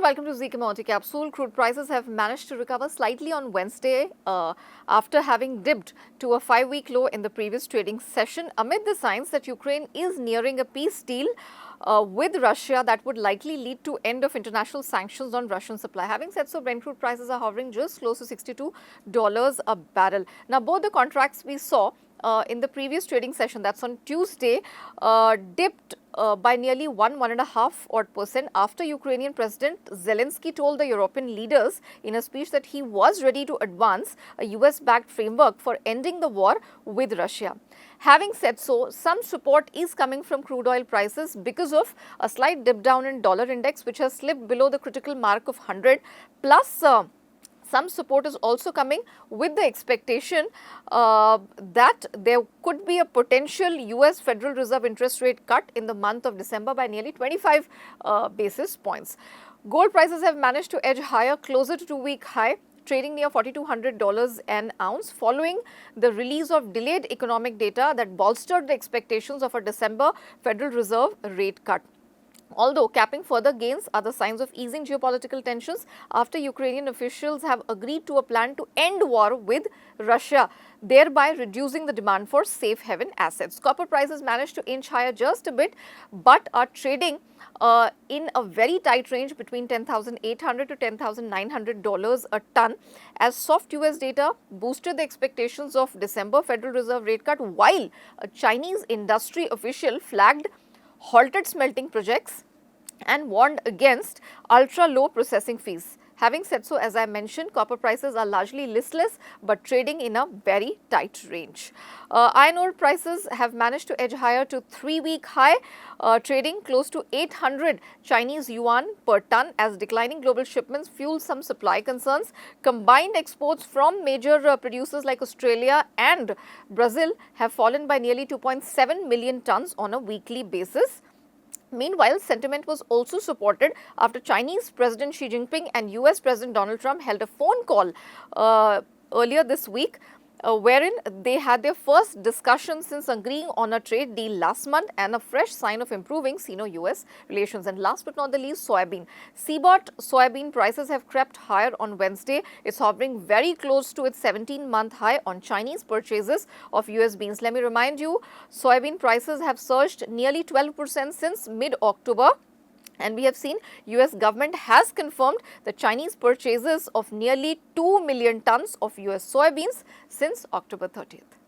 and welcome to Zee Commodity Capsule. Crude prices have managed to recover slightly on Wednesday after having dipped to a 5-week low in the previous trading session amid the signs that Ukraine is nearing a peace deal with Russia that would likely lead to end of international sanctions on Russian supply. Having said so, Brent crude prices are hovering just close to $62 a barrel. Now, both the contracts we saw in the previous trading session, that's on Tuesday, dipped by nearly 1.5% after Ukrainian President Zelensky told the European leaders in a speech that he was ready to advance a US-backed framework for ending the war with Russia. Having said so, some support is coming from crude oil prices because of a slight dip down in dollar index, which has slipped below the critical mark of 100, plus some support is also coming with the expectation that there could be a potential US Federal Reserve interest rate cut in the month of December by nearly 25 basis points. Gold prices have managed to edge higher, closer to 2-week high, trading near $4,200 an ounce following the release of delayed economic data that bolstered the expectations of a December Federal Reserve rate cut. Although capping further gains are the signs of easing geopolitical tensions after Ukrainian officials have agreed to a plan to end war with Russia, thereby reducing the demand for safe haven assets. Copper prices managed to inch higher just a bit, but are trading in a very tight range between $10,800 to $10,900 a ton, as soft US data boosted the expectations of December Federal Reserve rate cut, while a Chinese industry official flagged halted smelting projects and warned against ultra-low processing fees. Having said so, as I mentioned, copper prices are largely listless but trading in a very tight range. Iron ore prices have managed to edge higher to 3-week high, trading close to 800 Chinese yuan per ton as declining global shipments fuel some supply concerns. Combined exports from major producers like Australia and Brazil have fallen by nearly 2.7 million tons on a weekly basis. Meanwhile, sentiment was also supported after Chinese President Xi Jinping and US President Donald Trump held a phone call earlier this week, wherein they had their first discussion since agreeing on a trade deal last month, and a fresh sign of improving Sino-US relations. And last but not the least, soybean. CBOT soybean prices have crept higher on Wednesday. It's hovering very close to its 17-month high on Chinese purchases of US beans. Let me remind you, soybean prices have surged nearly 12% since mid-October. And we have seen US government has confirmed the Chinese purchases of nearly 2 million tons of US soybeans since October 30th.